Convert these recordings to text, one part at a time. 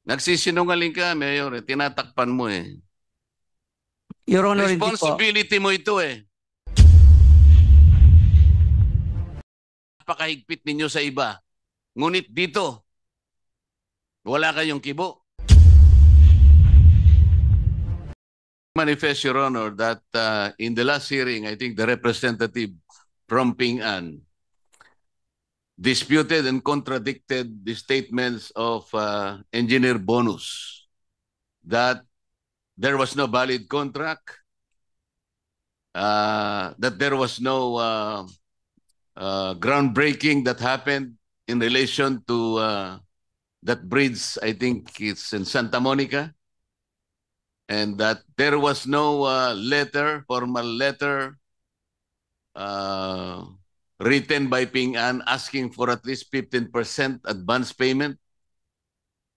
Nagsisinungaling ka, Mayor. Tinatakpan mo eh. Your Honor, hindi po. Responsibility mo ito eh. Napakahigpit ninyo sa iba. Ngunit dito, wala kayong kibo. Manifest, Your Honor, that in the last hearing, I think the representative from Ping An disputed and contradicted the statements of Engineer Bonus that there was no valid contract, that there was no groundbreaking that happened in relation to that bridge, I think it's in Santa Monica, and that there was no formal letter written by Ping An asking for at least 15% advance payment.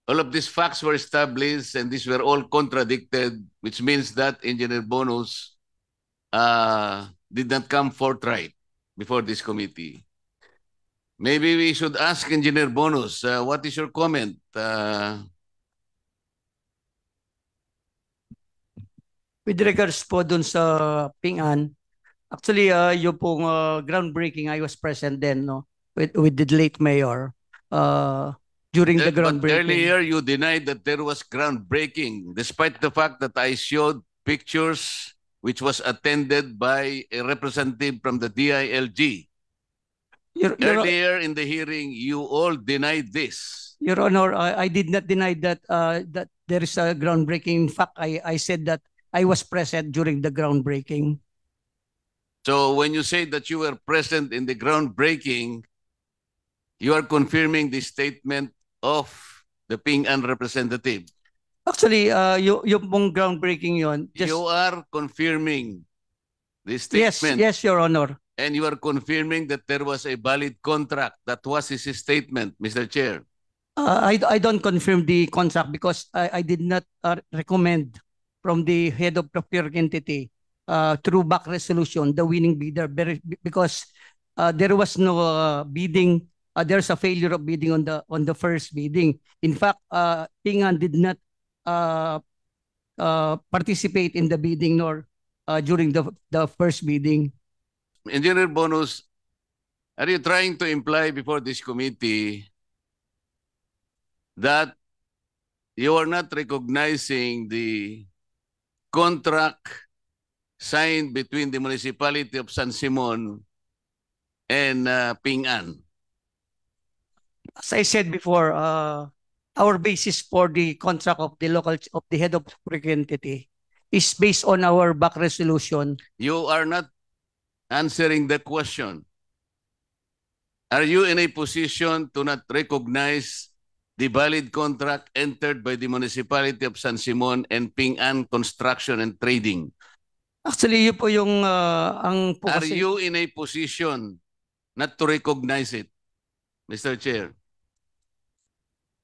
All of these facts were established and these were all contradicted, which means that Engineer Bonus did not come forthright before this committee. Maybe we should ask Engineer Bonus, what is your comment? With regards po dun sa Ping An, actually, yung pong groundbreaking, I was present then, no? With the late mayor during the But groundbreaking. earlier you denied that there was groundbreaking, despite the fact that I showed pictures which was attended by a representative from the DILG. Earlier in the hearing, you all denied this. Your Honor, I did not deny that that there is a groundbreaking. In fact, I said that I was present during the groundbreaking. So when you say that you were present in the groundbreaking, you are confirming the statement of the Ping An representative. Actually, yung pong groundbreaking yon. You are confirming the statement. Yes, Your Honor. And you are confirming that there was a valid contract. That was his statement, Mr. Chair. I don't confirm the contract because I did not recommend from the head of procuring entity through back resolution the winning bidder because there was no bidding. There's a failure of bidding on the first bidding. In fact, Ping An did not participate in the bidding nor during the first bidding. Engineer Bonus, are you trying to imply before this committee that you are not recognizing the contract signed between the municipality of San Simon and Ping An? As I said before, our basis for the contract of the head of procuring entity is based on our back resolution. You are not answering the question. Are you in a position to not recognize the valid contract entered by the municipality of San Simon and Ping An Construction and Trading? Actually, yun po yung Are you in a position not to recognize it, Mr. Chair?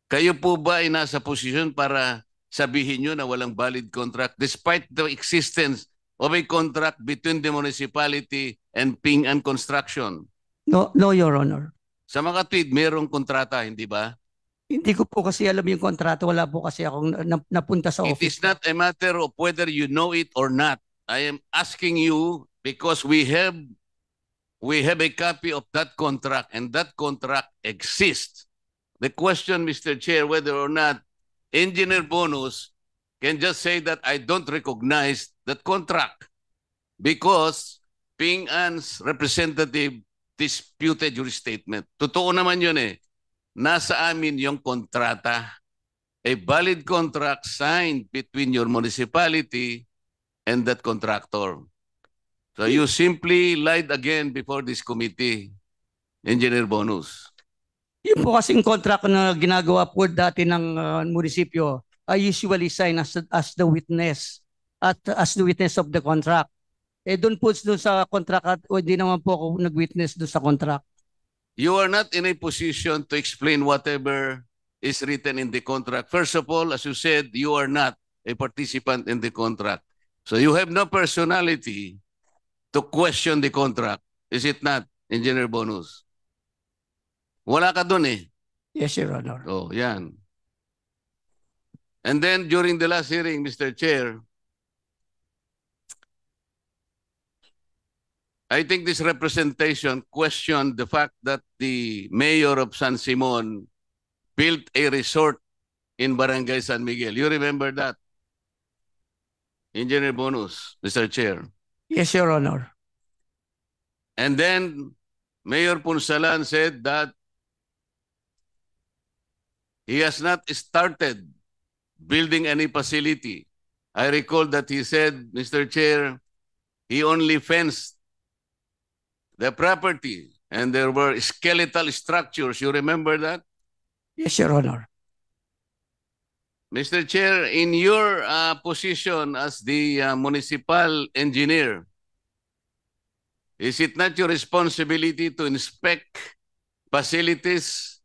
Kayo po ba ay nasa posisyon para sabihin nyo na walang valid contract despite the existence of a contract between the municipality and Ping An Construction? No, Your Honor. Sa mga tweet, mayroong kontrata, hindi ba? Hindi ko po kasi alam yung kontrato. Wala po kasi akong napunta sa office. It is not a matter of whether you know it or not. I am asking you because we have a copy of that contract and that contract exists. The question, Mr. Chair, whether or not Engineer Bonus can just say that I don't recognize that contract because Ping An's representative disputed your statement. Totoo naman yun eh. Nasa amin yung kontrata. A valid contract signed between your municipality and that contractor. So you simply lied again before this committee, Engineer Bonus. Yung po kasing contract na ginagawa po dati ng munisipyo, I usually sign as the witness as the witness of the contract. Eh doon po doon sa contract at hindi naman po ako nag-witness doon sa contract. You are not in a position to explain whatever is written in the contract. First of all, as you said, you are not a participant in the contract. So you have no personality to question the contract. Is it not, Engineer Bonus? Wala ka doon eh. Yes, Your Honor. Oh, yan. And then during the last hearing, Mr. Chair, I think this representation questioned the fact that the mayor of San Simon built a resort in Barangay San Miguel. You remember that? Engineer Bonus, Mr. Chair. Yes, Your Honor. And then Mayor Punsalan said that he has not started building any facility. I recall that he said, Mr. Chair, he only fenced the property and there were skeletal structures. You remember that? Yes, Your Honor. Mr. Chair, in your position as the municipal engineer, is it not your responsibility to inspect facilities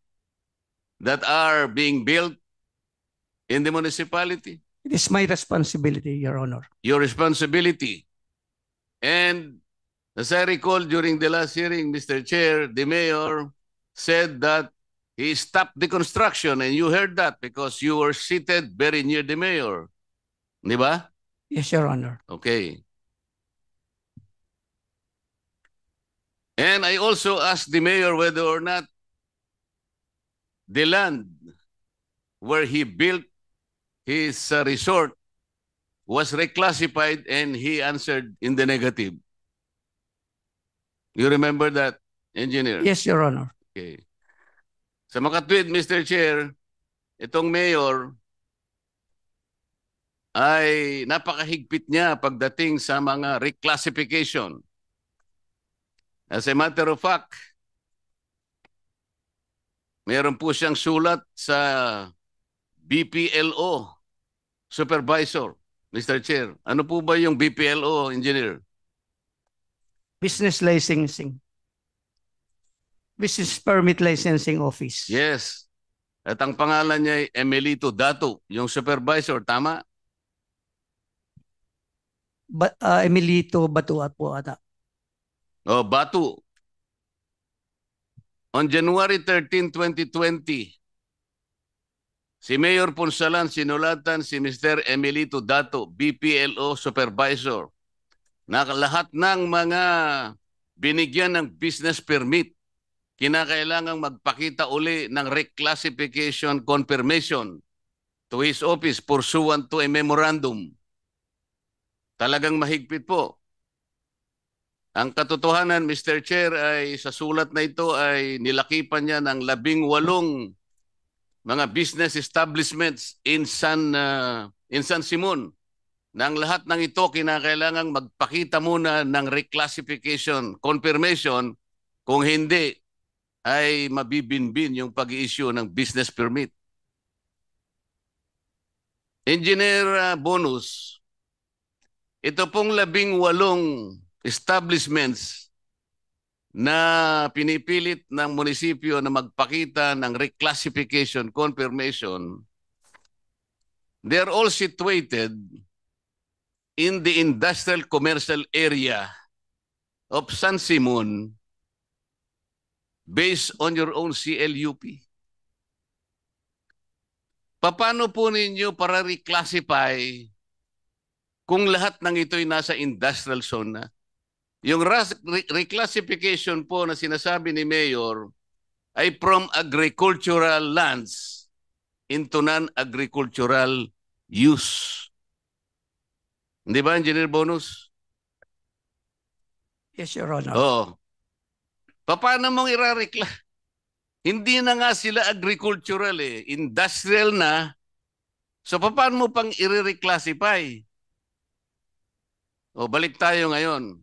that are being built in the municipality? It is my responsibility, Your Honor. Your responsibility. And as I recall during the last hearing, Mr. Chair, the mayor said that he stopped the construction, and you heard that because you were seated very near the mayor. Di ba? Yes, Your Honor. Okay. And I also asked the mayor whether or not the land where he built his resort was reclassified, and he answered in the negative. You remember that, engineer? Yes, Your Honor. Okay. Sa makatwid, Mr. Chair, itong mayor ay napakahigpit niya pagdating sa mga reclassification. As a matter of fact, meron po siyang sulat sa BPLO supervisor, Mr. Chair. Ano po ba yung BPLO, engineer? Business licensing. Business Permit Licensing Office. Yes. At ang pangalan niya ay Emelito Dato, yung supervisor, tama? Emilito Batua po ata. Oh, Batu. On January 13, 2020, si Mayor Punsalan sinulatan si Mr. Emelito Dato, BPLO supervisor, na lahat ng mga binigyan ng business permit kinakailangang magpakita uli ng reclassification confirmation to his office pursuant to a memorandum. Talagang mahigpit po. Ang katotohanan, Mr. Chair, ay sa sulat na ito ay nilakipan niya ng 18 mga business establishments in San Simon. Nang lahat ng ito kinakailangang magpakita muna ng reclassification confirmation, kung hindi ay mabibinbin yung pag-i-issue ng business permit. Engineer Bonus, ito pong 18 establishments na pinipilit ng munisipyo na magpakita ng reclassification confirmation, they're all situated in the industrial commercial area of San Simon based on your own CLUP. Paano po ninyo para reclassify kung lahat ng ito'y nasa industrial zone na? Yung reclassification po na sinasabi ni Mayor ay from agricultural lands into non-agricultural use. Hindi ba, Engineer Bonus? Yes, Your Honor. Oo. Paano mong Hindi na nga sila agricultural eh. Industrial na. So paano mo pang i-reclassify? O balik tayo ngayon.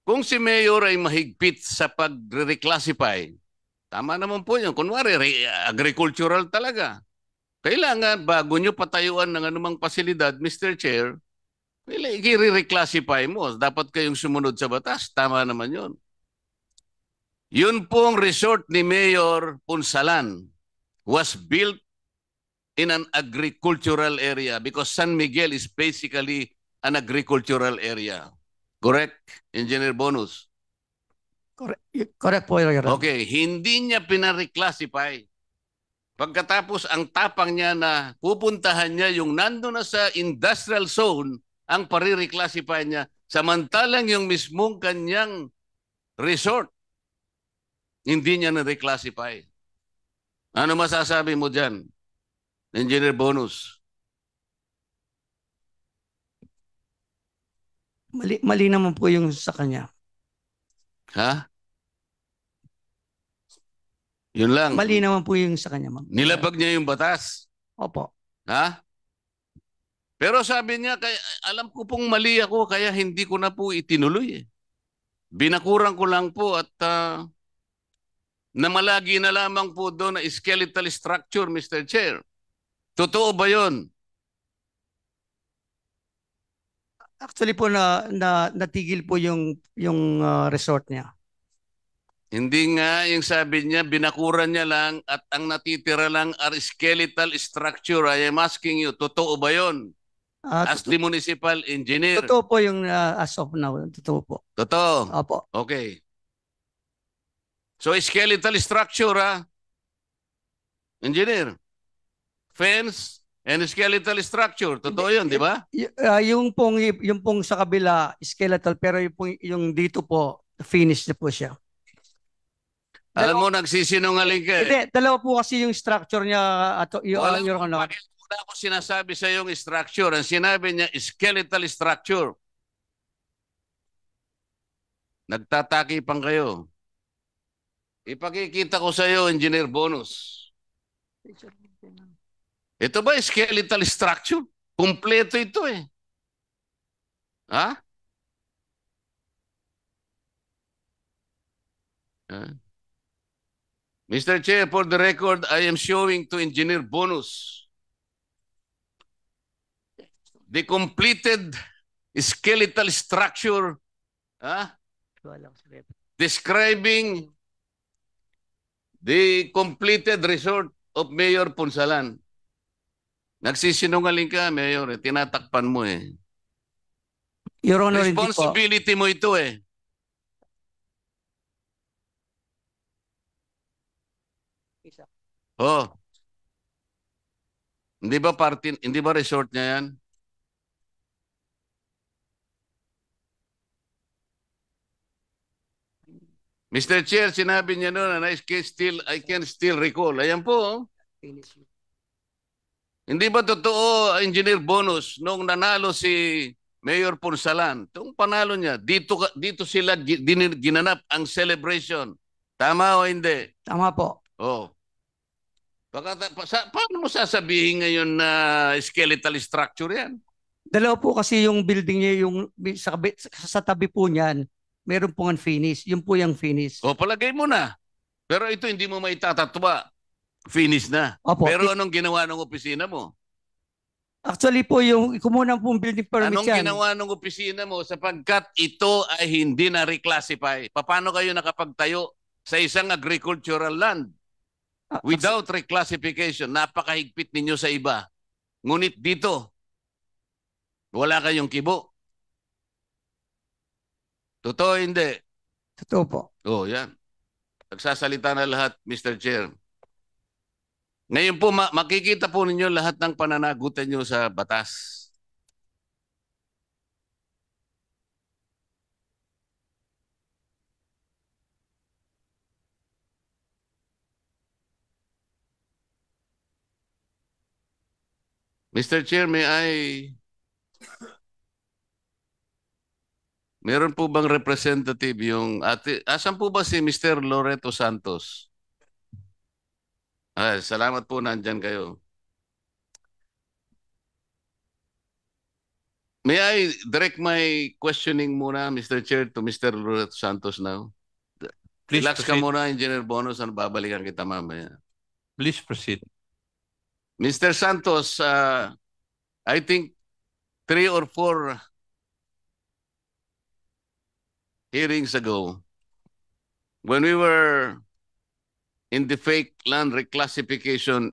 Kung si Mayor ay mahigpit sa pag-reclassify, tama naman po yun. Kunwari, agricultural talaga. Kailangan bago nyo patayuan ng anumang pasilidad, Mr. Chair, i-reclassify mo. Dapat kayong sumunod sa batas. Tama naman yun. Yun pong resort ni Mayor Punsalan was built in an agricultural area because San Miguel is basically an agricultural area. Correct, Engineer Bonus? Correct po, Your Honor. Okay, hindi niya pinareclassify. Pagkatapos ang tapang niya na pupuntahan niya yung nando na sa industrial zone, ang pare-reclassify niya, samantalang yung mismong kanyang resort, hindi niya na-reclassify. Ano masasabi mo dyan, Engineer Bonus? Mali naman po yung sa kanya. Ha? Yun lang. Mali naman po yung sa kanya, ma'am. Nilabag niya yung batas. Opo. Ha? Pero sabi niya, alam ko pong mali ako, kaya hindi ko na po itinuloy. Binakuran ko lang po at namalagi na lamang po doon na skeletal structure, Mr. Chair. Totoo ba yun? Actually po natigil po yung resort niya. Hindi nga, yung sabi niya, binakuran niya lang at ang natitira lang are skeletal structure. I am asking you, totoo ba yun? As the municipal engineer. Totoo po yung as of now. Totoo po. Totoo? Opo. Okay. So, skeletal structure, ha? Engineer. Fence and skeletal structure. Totoo yun, di ba? Yung pong sa kabila, skeletal, pero yung dito po, finish na po siya. Alam mo, nagsisinungaling ka. Hindi, dalawa po kasi yung structure niya. Wala ako sinasabi sa yung structure. Ang sinabi niya, skeletal structure. Nagtatakipan kayo. Ipakikita ko sa iyo, Engineer Bonus. Ito ba skeletal structure? Kompleto ito eh. Ha? Mr. Chair, for the record, I am showing to Engineer Bonus the completed skeletal structure describing the completed resort of Mayor Punsalan. Nagsisinungaling ka, Mayor. Tinatakpan mo eh. Your Honor, responsibility mo ito eh. Oh. Hindi ba resort niya yan? Mr. Chair, sinabi niya noon and I can still recall. Ayan po. Hindi ba totoo, Engineer Bonus, nung nanalo si Mayor Punsalan, itong panalo niya, dito sila ginanap ang celebration. Tama o hindi? Tama po. Oh. Paano mo sasabihin ngayon na skeletal structure yan? Dalawa po kasi yung building niya, yung sa tabi po niyan, meron pong finish. Yun po yung finish. O, palagay mo na. Pero ito hindi mo maitatatwa. Finish na. Opo. Pero anong ginawa ng opisina mo? Actually po, yung kumunang pong building permit anong yan. Ginawa ng opisina mo sapagkat ito ay hindi na reclassify? Paano kayo nakapagtayo sa isang agricultural land? Without reclassification, napakahigpit ninyo sa iba. Ngunit dito, wala kayong kibo. Totoo hindi? Totoo po. Oh, yan. Nagsasalita na lahat, Mr. Chair. Ngayon po, makikita po ninyo lahat ng pananagutan nyo sa batas. Mr. Chair, meron po bang representative yung asan po ba si Mr. Loreto Santos? Salamat po, nandyan kayo. May I direct my questioning muna, Mr. Chair, to Mr. Loreto Santos now? Please Relax proceed. ka muna, Engineer Bonus, babalikan kita mamaya. Please proceed. Mr. Santos, I think 3 or 4 hearings ago, when we were in the fake land reclassification